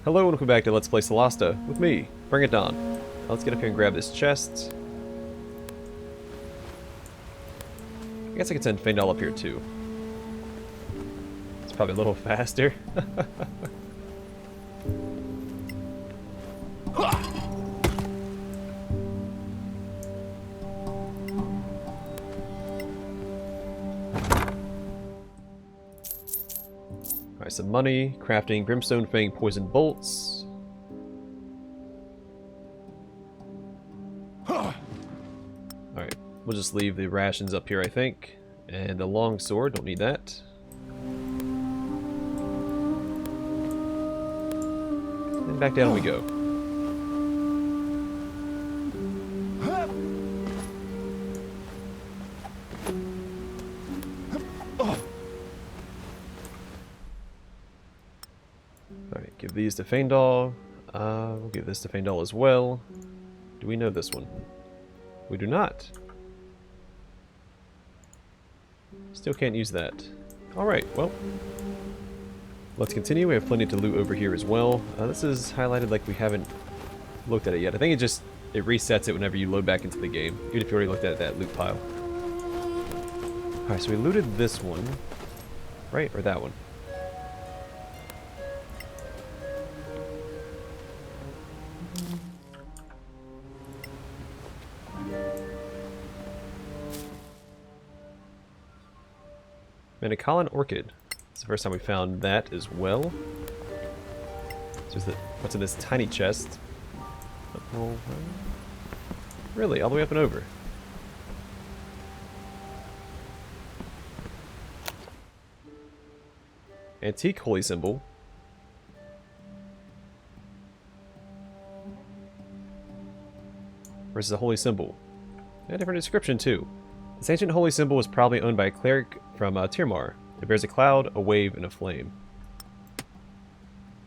Hello and welcome back to Let's Play Solasta with me, Bring It On. Let's get up here and grab this chest. I guess I could send Feindal up here too. It's probably a little faster. Alright, some money, crafting Brimstone Fang Poison Bolts. Alright, we'll just leave the rations up here, I think. And the long sword, don't need that. And back down we go. Alright, give these to Feindal. We'll give this to Feindal as well. Do we know this one? We do not. Still can't use that. Alright, well. Let's continue. We have plenty to loot over here as well. This is highlighted like we haven't looked at it yet. I think it resets it whenever you load back into the game, even if you already looked at that loot pile. Alright, so we looted this one. Right? Or that one? Manicalan Orchid. It's the first time we found that as well. So what's in this tiny chest? Oh, really? All the way up and over? Antique Holy Symbol. Where's the Holy Symbol? A different description too. This ancient holy symbol was probably owned by a cleric from Tirmar. It bears a cloud, a wave, and a flame.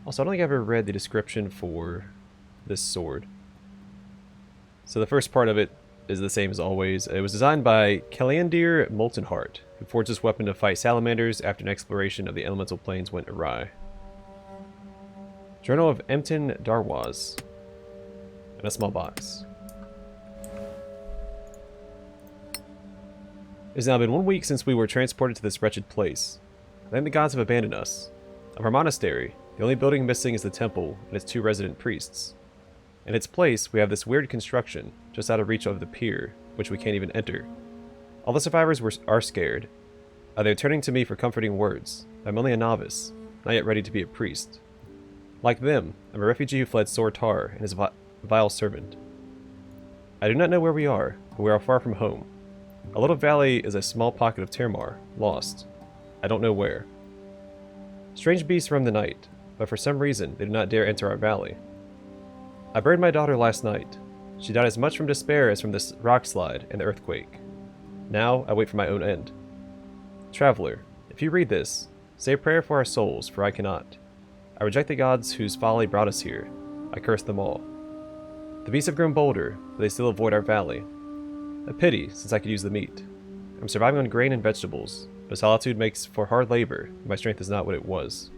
Also, I don't think I've ever read the description for this sword. So the first part of it is the same as always. It was designed by Caliandir Moltenheart, who forged this weapon to fight salamanders after an exploration of the elemental planes went awry. Journal of Emtin Darwaz. In a small box. It has now been 1 week since we were transported to this wretched place. I think the gods have abandoned us. Of our monastery, the only building missing is the temple and its 2 resident priests. In its place, we have this weird construction, just out of reach of the pier, which we can't even enter. All the survivors are scared. They're turning to me for comforting words. I'm only a novice, not yet ready to be a priest. Like them, I'm a refugee who fled Sortar and his vile servant. I do not know where we are, but we are far from home. A little valley is a small pocket of Tirmar, lost. I don't know where. Strange beasts roam the night, but for some reason they do not dare enter our valley. I buried my daughter last night. She died as much from despair as from this rock slide and the earthquake. Now I wait for my own end. Traveler, if you read this, say a prayer for our souls, for I cannot. I reject the gods whose folly brought us here. I curse them all. The beasts have grown bolder, but they still avoid our valley. A pity, since I could use the meat. I'm surviving on grain and vegetables, but solitude makes for hard labor, and my strength is not what it was.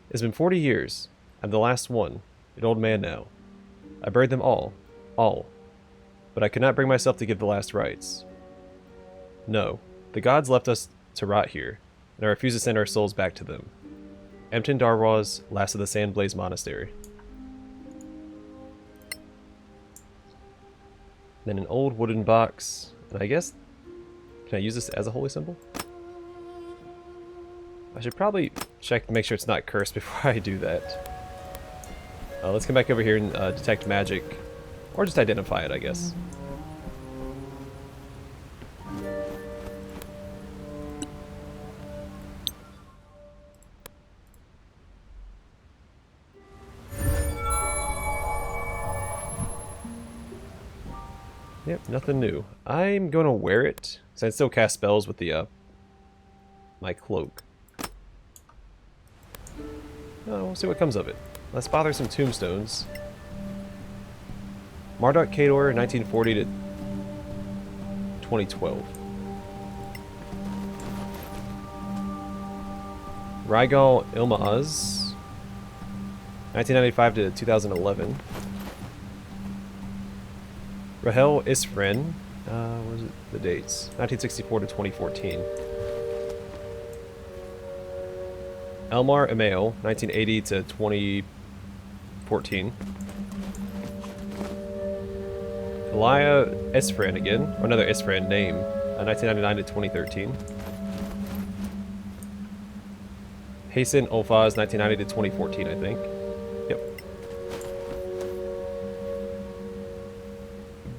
It's been 40 years. I'm the last one, an old man now. I buried them all, but I could not bring myself to give the last rites. No, the gods left us to rot here, and I refuse to send our souls back to them. Emtin Darwaz, last of the Sandblaze Monastery. Then an old wooden box, and I guess, can I use this as a holy symbol? I should probably check to make sure it's not cursed before I do that. Let's come back over here and detect magic, or just identify it, I guess. Yep, nothing new. I'm gonna wear it, because I still cast spells with the, my cloak. Oh, we'll see what comes of it. Let's bother some tombstones. Marduk Kador, 1940 to 2012. Rygal Ilmaaz, 1995 to 2011. Rahel Isfren, what was it? The dates? 1964 to 2014. Elmar Email, 1980 to 2014. Elia Isfren again, or another Isfren name, 1999 to 2013. Hasten Olfaz, 1990 to 2014, I think. Yep.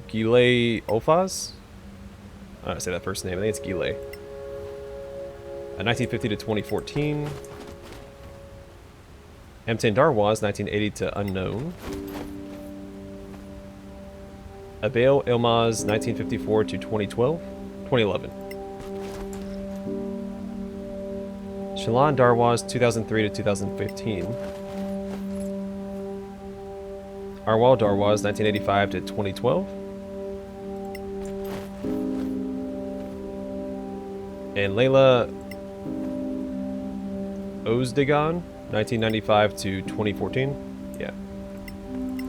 Gile Olfaz? I don't say that first name, I think it's Gile. 1950 to 2014. Emten Darwaz, 1980 to unknown. Abel Ilmaz, 1954 to 2011. Shalon Darwaz, 2003 to 2015. Arwal Darwaz, 1985 to 2012. And Layla Ozdegon, 1995 to 2014. Yeah.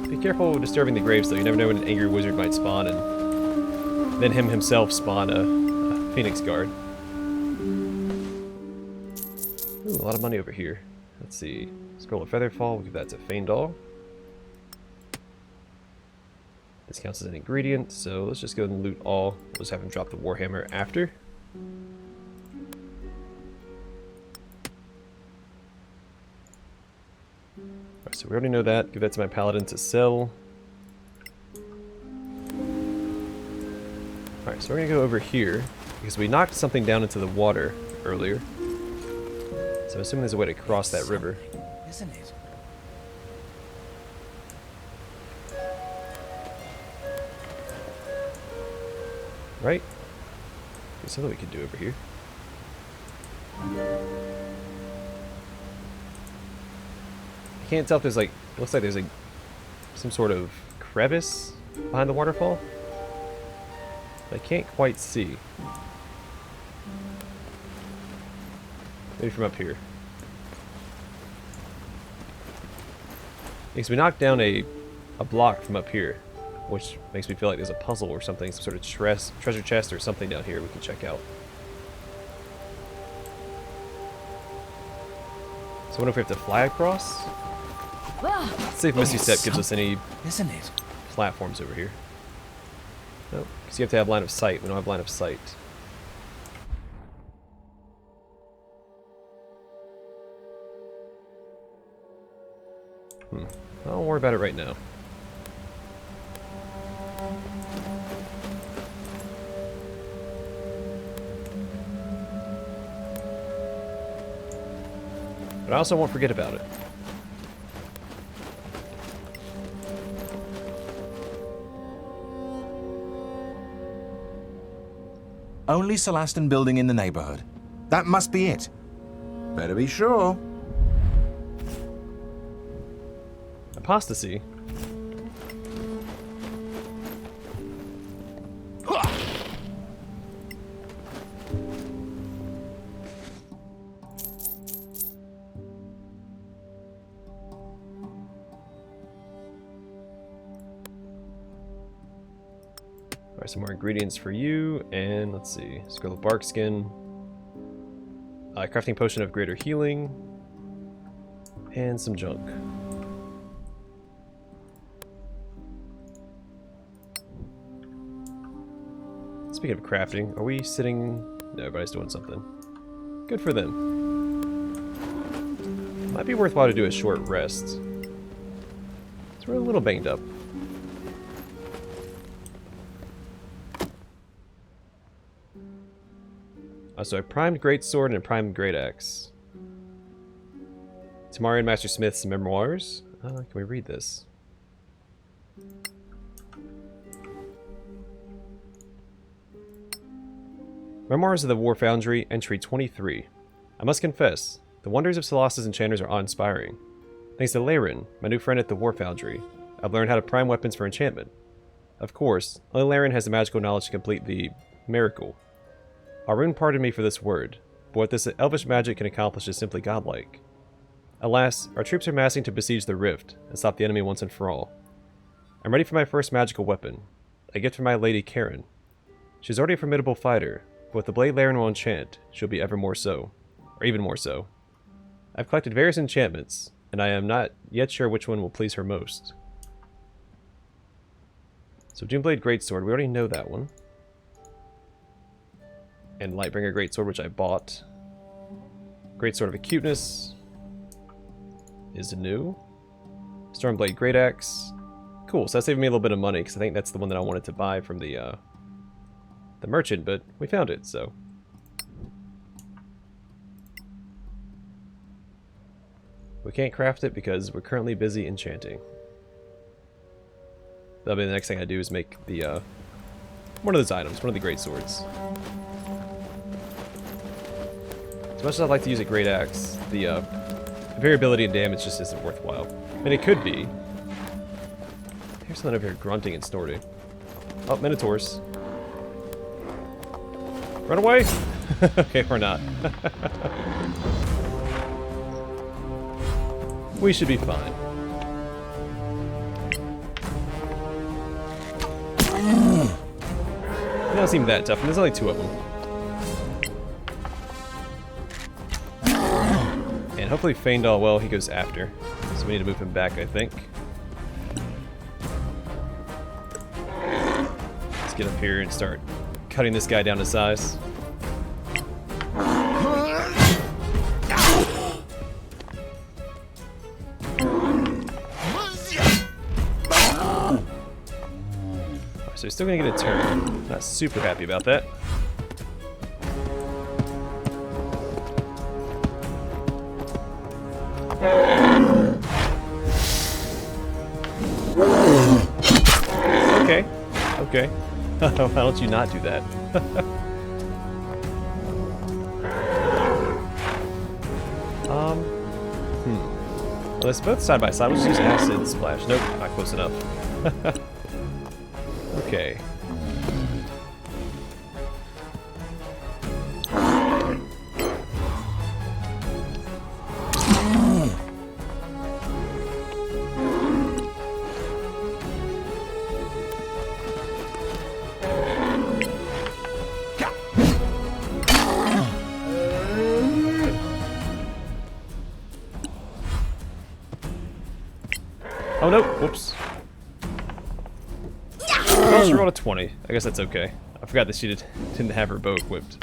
Be careful disturbing the graves, though. You never know when an angry wizard might spawn, and then him himself spawn a Phoenix Guard. Ooh, a lot of money over here. Let's see. Scroll of Featherfall, we'll give that to Feindal. This counts as an ingredient, so let's just go and loot all. We'll just have him drop the Warhammer after. Alright, so we already know that. Give that to my paladin to sell. Alright, so we're gonna go over here, because we knocked something down into the water earlier. So I'm assuming there's a way to cross that river. Isn't it? Right? There's something we could do over here. I can't tell if there's like, it looks like there's like some sort of crevice behind the waterfall. But I can't quite see. Maybe from up here. Because we knocked down a block from up here, which makes me feel like there's a puzzle or something, some sort of treasure chest or something down here we can check out. So I wonder if we have to fly across? Let's see if Misty Step gives us any Isn't it? platforms over here. Nope, because you have to have line of sight. We don't have line of sight. I don't worry about it right now. But I also won't forget about it. Only Solastan building in the neighborhood. That must be it. Better be sure. Apostasy? Alright, some more ingredients for you, and let's see. Scroll of Bark Skin. Crafting Potion of Greater Healing. And some junk. Speaking of crafting, are we sitting... No, everybody's doing something. Good for them. Might be worthwhile to do a short rest. So we're a little banged up. So I primed Greatsword and a primed Great Axe. Tirmarian Master Smith's Memoirs. Can we read this? Memoirs of the War Foundry, Entry 23. I must confess, the wonders of Solasta's enchanters are awe-inspiring. Thanks to Laren, my new friend at the War Foundry, I've learned how to prime weapons for enchantment. Of course, only Laren has the magical knowledge to complete the miracle. Arun pardoned me for this word, but what this elvish magic can accomplish is simply godlike. Alas, our troops are massing to besiege the rift and stop the enemy once and for all. I'm ready for my first magical weapon, a gift from my lady Karen. She's already a formidable fighter, but with the blade Laren will enchant, she'll be ever more so. Or even more so. I've collected various enchantments, and I am not yet sure which one will please her most. So Doomblade Greatsword, we already know that one. And Lightbringer Greatsword, which I bought. Greatsword of Acuteness is new. Stormblade Great Axe. Cool, so that saved me a little bit of money, because I think that's the one that I wanted to buy from the merchant, but we found it, so. We can't craft it because we're currently busy enchanting. That'll be the next thing I do is make the, one of those items, one of the great swords. As much as I'd like to use a great axe, the variability in damage just isn't worthwhile. I mean, it could be. Here's something over here grunting and snorting. Oh, Minotaurs. Run away! Okay, we're not. We should be fine. They don't seem that tough, and there's only 2 of them. And hopefully Feindal, well, he goes after. So we need to move him back, I think. Let's get up here and start cutting this guy down to size. So he's still gonna get a turn. Not super happy about that. Okay. Okay. Why don't you not do that? Well, let's both side by side. We'll just use acid splash. Nope, not close enough. Okay. Oh no! Whoops. Oh, she rolled a 20. I guess that's okay. I forgot that she didn't have her bow equipped.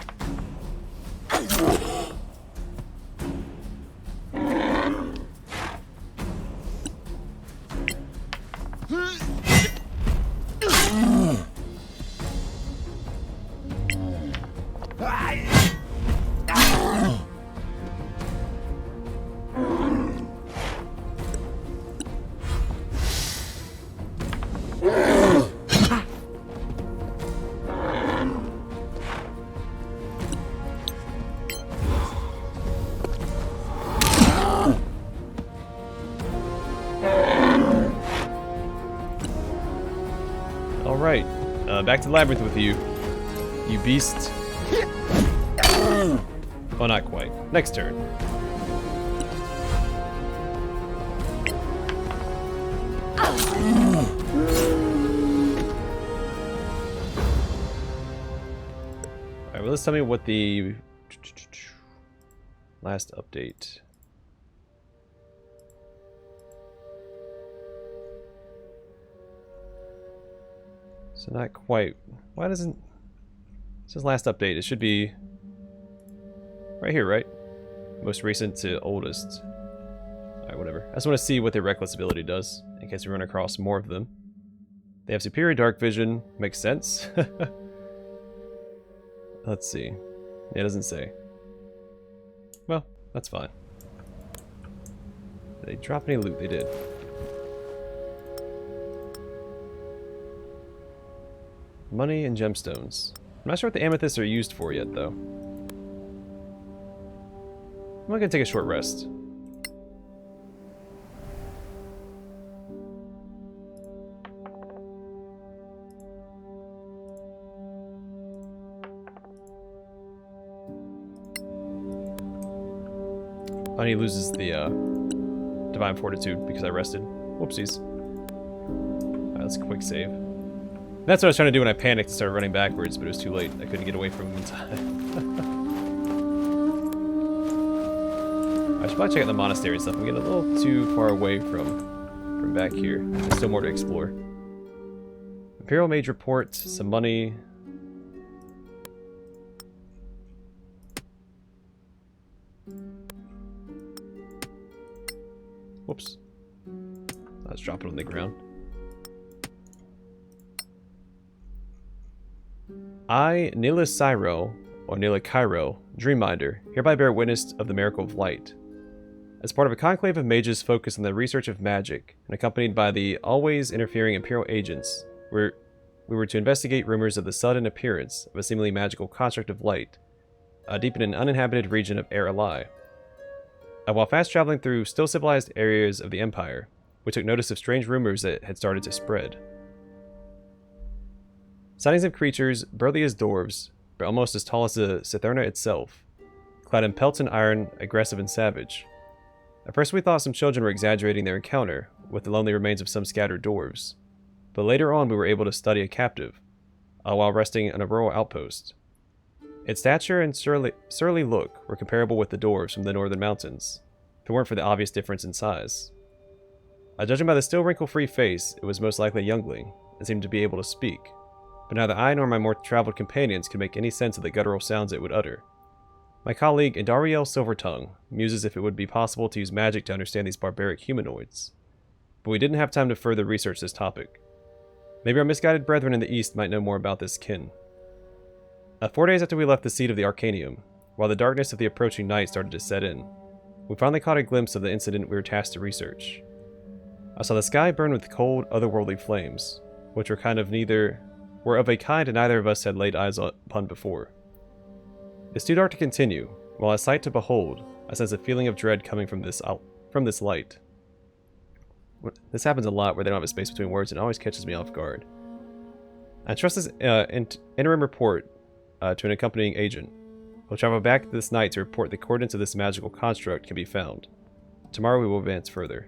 Alright, back to the labyrinth with you. You beast. Oh, not quite. Next turn. Alright, well, let's tell me what the last update. So not quite. Why doesn't... It says last update. It should be right here, right? Most recent to oldest. Alright, whatever. I just want to see what their reckless ability does, in case we run across more of them. They have superior dark vision. Makes sense. Let's see. Yeah, it doesn't say. Well, that's fine. Did they drop any loot? They did. Money and gemstones. I'm not sure what the amethysts are used for yet, though. I'm gonna take a short rest. and he loses the Divine Fortitude because I rested. Whoopsies. Alright, let's quick save. That's what I was trying to do when I panicked and started running backwards, but it was too late. I couldn't get away from him in time. I should probably check out the monastery and stuff. I'm getting a little too far away from back here. There's still more to explore. Imperial Mage report, some money. Whoops. Let's drop it on the ground. I, Nila Syro, or Nila Cairo, Dreamminder, hereby bear witness of the miracle of light. As part of a conclave of mages focused on the research of magic, and accompanied by the always interfering Imperial agents, we were to investigate rumors of the sudden appearance of a seemingly magical construct of light, deep in an uninhabited region of Air Alai. While fast traveling through still civilized areas of the Empire, we took notice of strange rumors that had started to spread. Sightings of creatures burly as dwarves, but almost as tall as the Citherna itself, clad in pelts and iron, aggressive and savage. At first we thought some children were exaggerating their encounter with the lonely remains of some scattered dwarves, but later on we were able to study a captive, while resting on a rural outpost. Its stature and surly look were comparable with the dwarves from the northern mountains, if it weren't for the obvious difference in size. Judging by the still wrinkle-free face, it was most likely a youngling, and seemed to be able to speak, but neither I nor my more traveled companions could make any sense of the guttural sounds it would utter. My colleague, Indariel Silvertongue, muses if it would be possible to use magic to understand these barbaric humanoids, but we didn't have time to further research this topic. Maybe our misguided brethren in the east might know more about this kin. 4 days after we left the seat of the Arcanium, while the darkness of the approaching night started to set in, we finally caught a glimpse of the incident we were tasked to research. I saw the sky burn with cold, otherworldly flames, which were of a kind neither of us had laid eyes upon before. It's too dark to continue, while I sight to behold, I sense a feeling of dread coming from this light. This happens a lot where they don't have a space between words and it always catches me off guard. I trust this interim report to an accompanying agent. We'll travel back this night to report the coordinates of this magical construct can be found. Tomorrow we will advance further.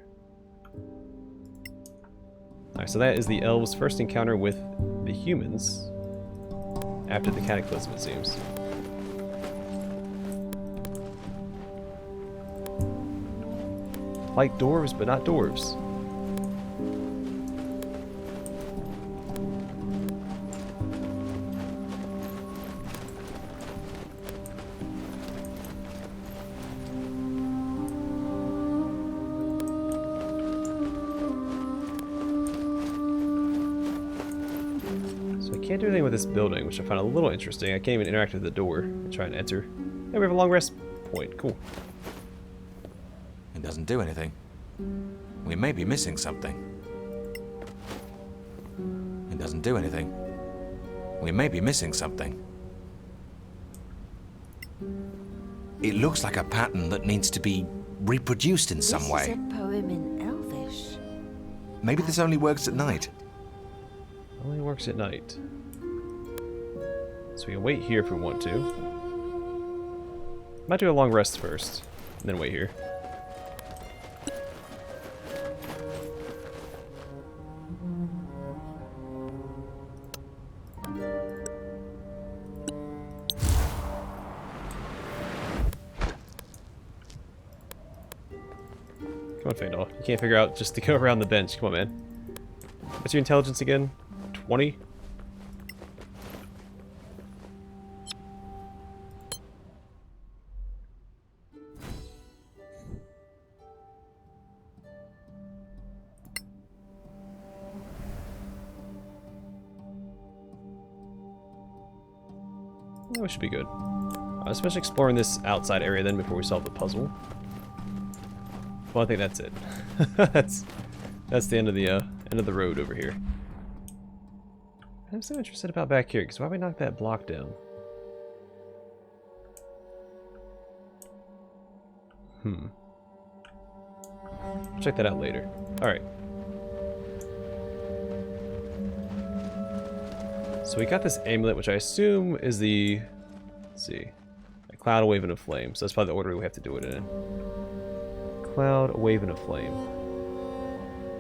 Alright, so that is the elves' first encounter with the humans after the cataclysm, it seems. Like dwarves, but not dwarves. Can't do anything with this building, which I find a little interesting. I can't even interact with the door and try and enter. And we have a long rest point. Cool. It doesn't do anything. We may be missing something. It doesn't do anything. We may be missing something. It looks like a pattern that needs to be reproduced in some way. This is a poem in Elvish. Maybe this only works at night. Only works at night. So we can wait here if we want to. Might do a long rest first, and then wait here. Come on, Fandal. You can't figure out just to go around the bench. Come on, man. What's your intelligence again? 20? Oh, we should be good. Let's finish exploring this outside area then before we solve the puzzle. Well, I think that's it. that's the end of the road over here. I'm so interested about back here, because why we knock that block down? I'll check that out later. Alright. So we got this amulet, which I assume is the... Let's see. A cloud, a wave, and a flame. So that's probably the order we have to do it in. cloud, a wave, and a flame.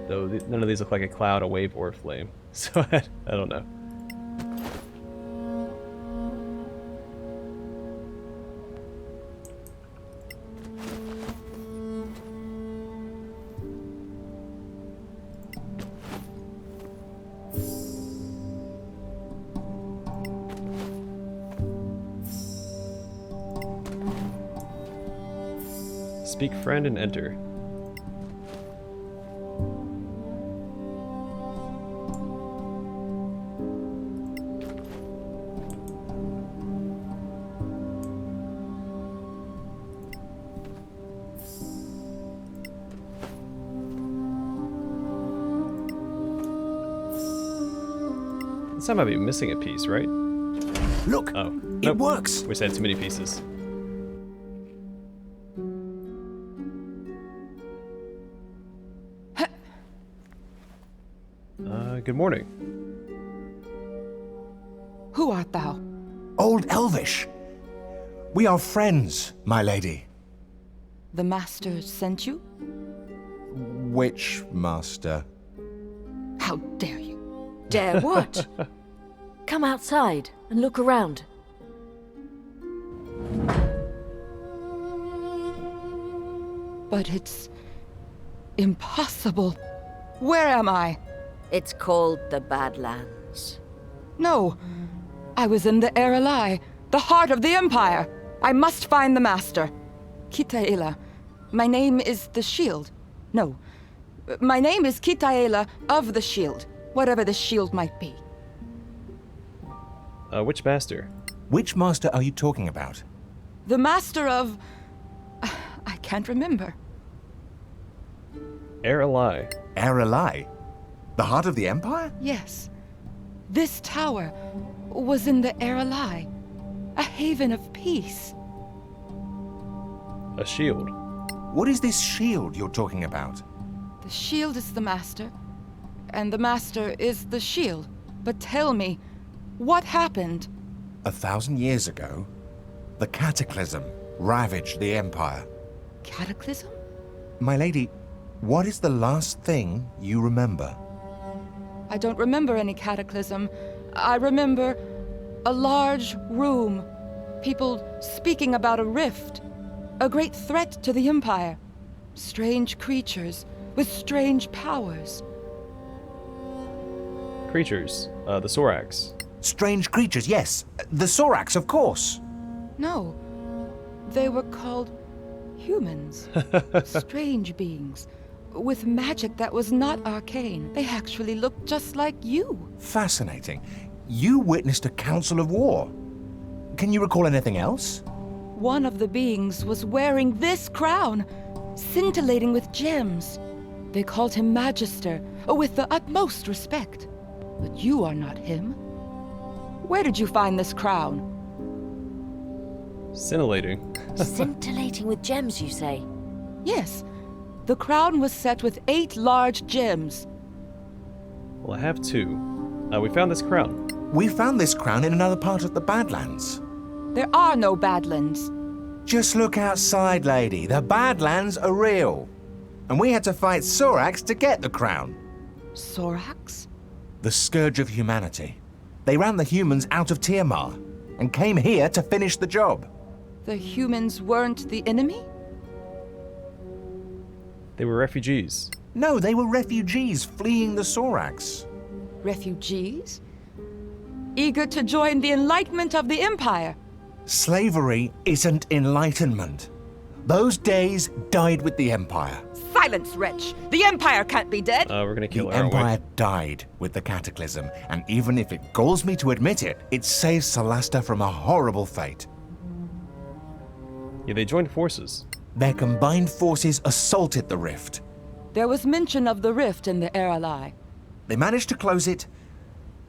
Though none of these look like a cloud, a wave, or a flame. So I don't know. Speak friend and enter. This time I might be missing a piece, right? Look, Oh, it nope. works. We said too many pieces. Good morning. Who art thou? Old Elvish. We are friends, my lady. The master sent you? Which master? How dare you? Dare what? Come outside and look around. But it's impossible. Where am I? It's called the Badlands. No, I was in the Erelai, the heart of the Empire. I must find the master. Kitaela. My name is the Shield. No, my name is Kitaela of the Shield, whatever the shield might be. Which master? Which master are you talking about? The master of... I can't remember. Erelai. Erelai? The heart of the Empire? Yes. This tower was in the Erelai, a haven of peace. A shield. What is this shield you're talking about? The shield is the master, and the master is the shield. But tell me, what happened? 1,000 years ago, the cataclysm ravaged the Empire. Cataclysm? My lady, what is the last thing you remember? I don't remember any cataclysm. I remember a large room, people speaking about a rift, a great threat to the Empire, strange creatures with strange powers. Creatures. The Sorax. Strange creatures, yes. The Sorax, of course. No, they were called humans. Strange beings, with magic that was not arcane. They actually looked just like you. Fascinating. You witnessed a council of war. Can you recall anything else? One of the beings was wearing this crown, scintillating with gems. They called him Magister, with the utmost respect. But you are not him. Where did you find this crown? Scintillating. Scintillating with gems, you say? Yes, the crown was set with 8 large gems. Well, I have 2. We found this crown. We found this crown in another part of the Badlands. There are no Badlands. Just look outside, lady. The Badlands are real. And we had to fight Sorax to get the crown. Sorax? The scourge of humanity. They ran the humans out of Tirmar and came here to finish the job. The humans weren't the enemy? They were refugees. No, they were refugees fleeing the Sorax. Refugees? Eager to join the enlightenment of the Empire? Slavery isn't enlightenment. Those days died with the Empire. Silence, wretch! The Empire can't be dead! We're gonna kill The her, aren't we? Empire died with the Cataclysm, and even if it galls me to admit it, it saved Solasta from a horrible fate. Yeah, they joined forces. Their combined forces assaulted the rift. There was mention of the rift in the Erelai. They managed to close it,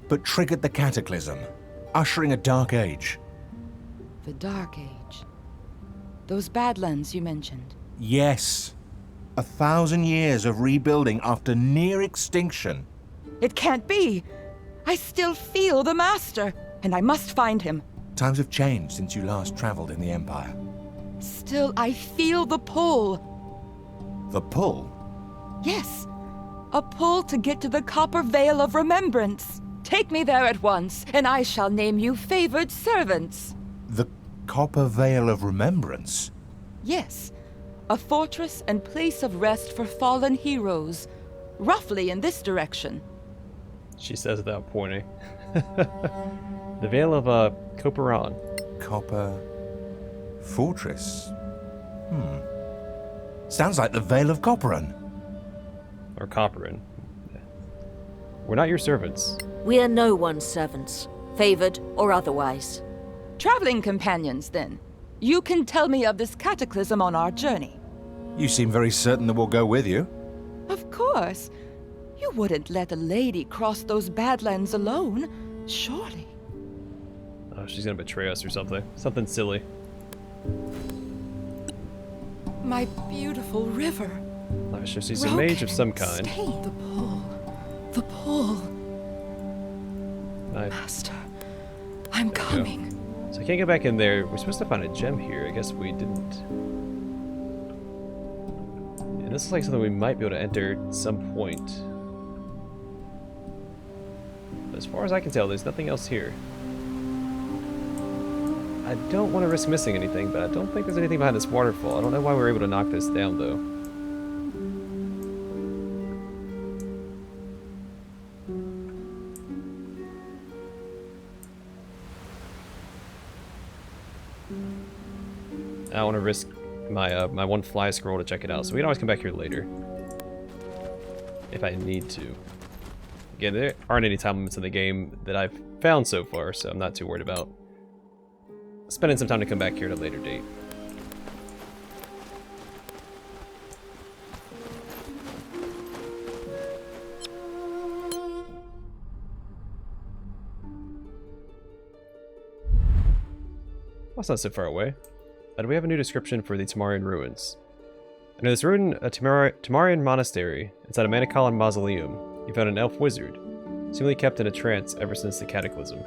but triggered the Cataclysm, ushering a dark age. The Dark Age. Those Badlands you mentioned. Yes. 1,000 years of rebuilding after near extinction. It can't be! I still feel the Master, and I must find him. Times have changed since you last traveled in the Empire. Still, I feel the pull. The pull? Yes. A pull to get to the Copper Veil of Remembrance. Take me there at once, and I shall name you favored servants. The Copper Veil of Remembrance? Yes. A fortress and place of rest for fallen heroes. Roughly in this direction. She says without pointing. The Vale of Coperan. Copper... Fortress? Sounds like the Vale of Copperan. Or Copperan. We're not your servants. We are no one's servants, favored or otherwise. Traveling companions, then. You can tell me of this cataclysm on our journey. You seem very certain that we'll go with you. Of course. You wouldn't let a lady cross those badlands alone, surely. Oh, she's gonna betray us or something. Something silly. My beautiful river. Oh, so she's a mage of some kind. Stay. The pull. The pull. Nice. Master, I'm coming. So I can't go back in there. We're supposed to find a gem here. I guess we didn't. And this is like something we might be able to enter at some point. But as far as I can tell, there's nothing else here. I don't want to risk missing anything, but I don't think there's anything behind this waterfall. I don't know why we were able to knock this down, though. I don't want to risk my my one fly scroll to check it out, so we can always come back here later. If I need to. Again, there aren't any time limits in the game that I've found so far, so I'm not too worried about spending some time to come back here at a later date. Well, that's not so far away. Do we have a new description for the Tirmarian Ruins? Under this ruin, a Tirmarian monastery, inside a Manichaean mausoleum, you found an elf wizard, seemingly kept in a trance ever since the cataclysm.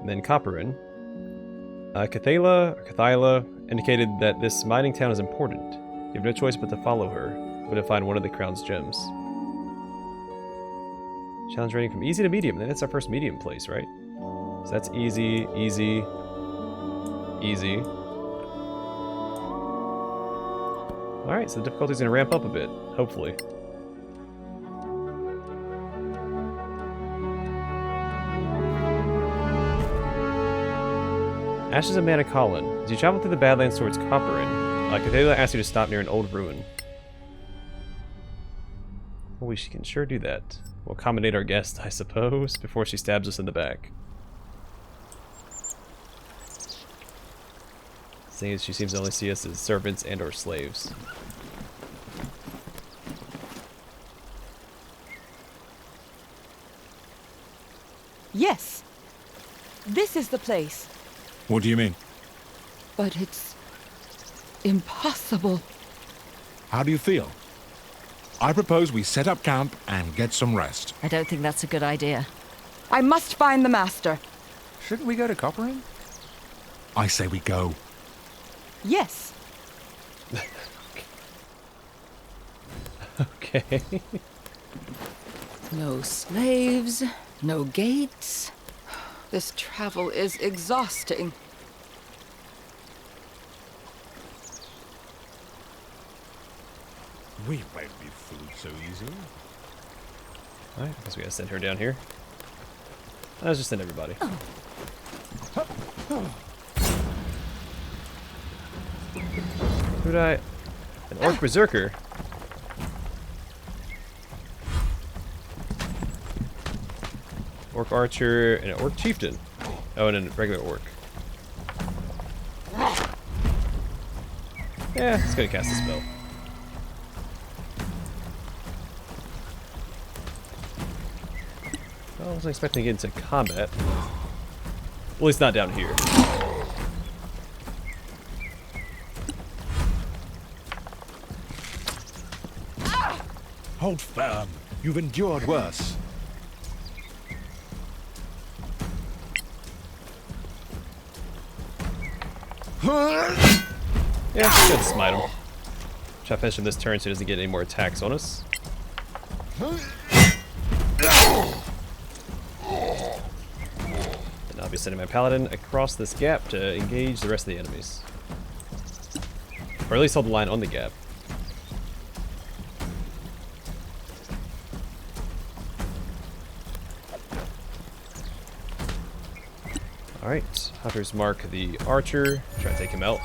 And then Copperan. Cathala indicated that this mining town is important. You have no choice but to follow her, but to find one of the crown's gems. Challenge rating from easy to medium, then it's our first medium place, right? So that's easy, easy, easy. Alright, so the difficulty's gonna ramp up a bit, hopefully. Ashes of Manichaean. As you travel through the Badlands towards Copperan, Cathala asks you to stop near an old ruin. Well, we can sure do that. We'll accommodate our guest, I suppose, before she stabs us in the back. Seeing as she seems to only see us as servants and or slaves. Yes. This is the place. What do you mean? But it's impossible. How do you feel? I propose we set up camp and get some rest. I don't think that's a good idea. I must find the master. Shouldn't we go to Copperan? I say we go. Yes. Okay. No slaves, no gates. This travel is exhausting. We won't be fooled so easily. Alright, I guess we gotta send her down here. Let's just send everybody. Who'd I... An orc berserker? Orc archer and an orc chieftain. Oh, and a regular orc. Yeah, let's go cast a spell. Well, I wasn't expecting to get into combat. At least not down here. Hold firm. You've endured worse. Yeah, just gonna smite him. Try to finish him this turn so he doesn't get any more attacks on us. And I'll be sending my paladin across this gap to engage the rest of the enemies. Or at least hold the line on the gap. Alright, Hunter's Mark the Archer. Try to take him out.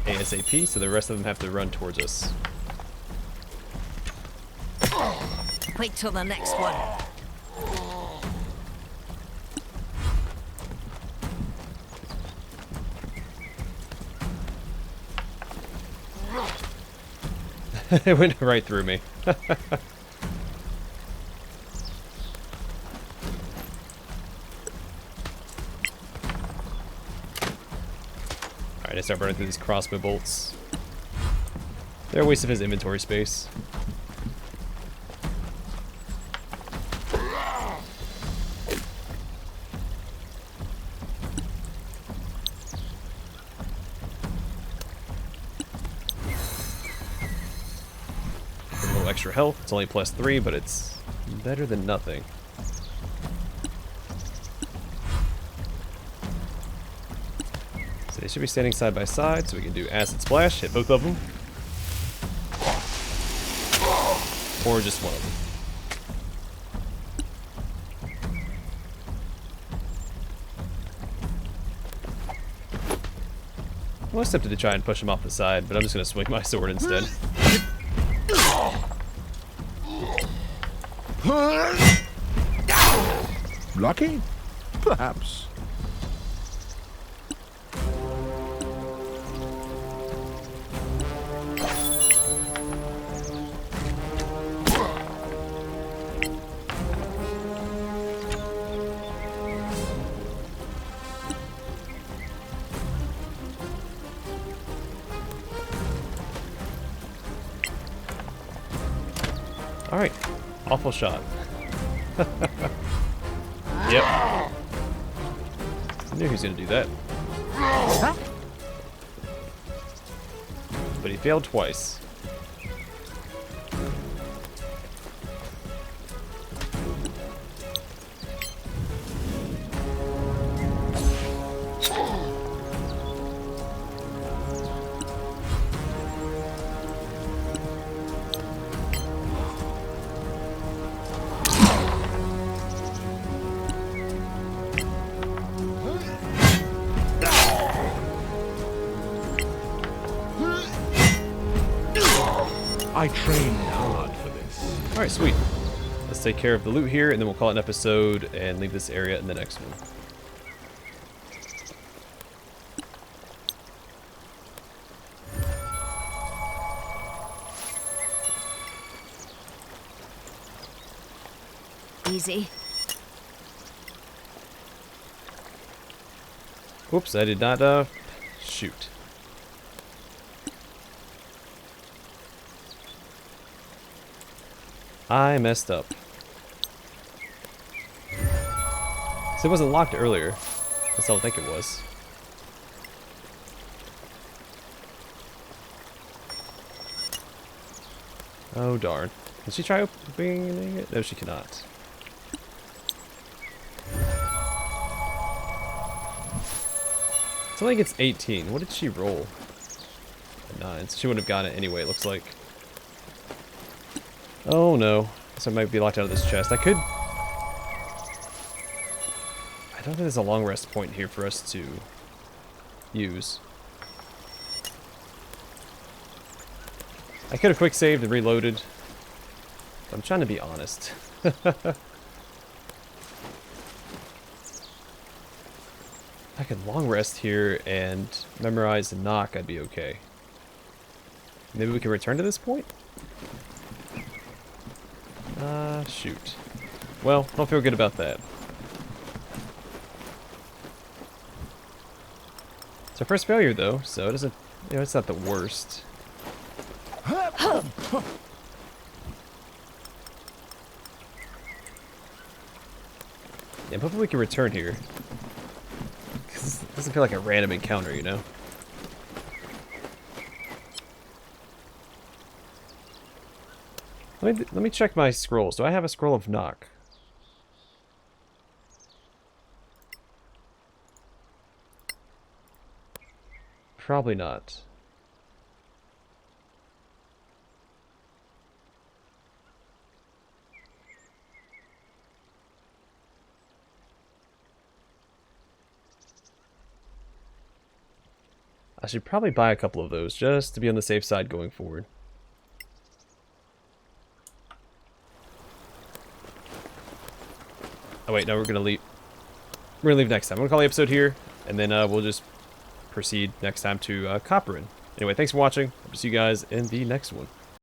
ASAP, so the rest of them have to run towards us. Wait till the next one. It went right through me. Alright, I start burning through these crossbow bolts. They're a waste of his inventory space. A little extra health. It's only +3, but it's better than nothing. So they should be standing side by side, so we can do Acid Splash, hit both of them. Or just one of them. I was tempted to try and push him off the side, but I'm just going to swing my sword instead. Lucky? Perhaps. Alright, awful shot. Yep. I knew he was going to do that. But he failed twice. I trained hard for this. Alright, sweet. Let's take care of the loot here, and then we'll call it an episode and leave this area in the next one. Easy. Whoops, I did not, shoot. I messed up. So it wasn't locked earlier. That's all I think it was. Oh darn. Can she try opening it? No, she cannot. It's only gets 18. What did she roll? A 9. So she wouldn't have gotten it anyway, it looks like. Oh no. So it might be locked out of this chest. I could... I don't think there's a long rest point here for us to use. I could have quick saved and reloaded. But I'm trying to be honest. If I could long rest here and memorize and knock, I'd be okay. Maybe we can return to this point? Shoot. Well, I don't feel good about that. It's our first failure, though, so it doesn't, you know, it's not the worst. Yeah, hopefully we can return here. Because this doesn't feel like a random encounter, you know? Let me check my scrolls. Do I have a scroll of knock? Probably not. I should probably buy a couple of those just to be on the safe side going forward. Oh wait, no, we're gonna leave. We're gonna leave next time. I'm gonna call the episode here, and then we'll just proceed next time to Copperin. Anyway, thanks for watching. Hope to see you guys in the next one.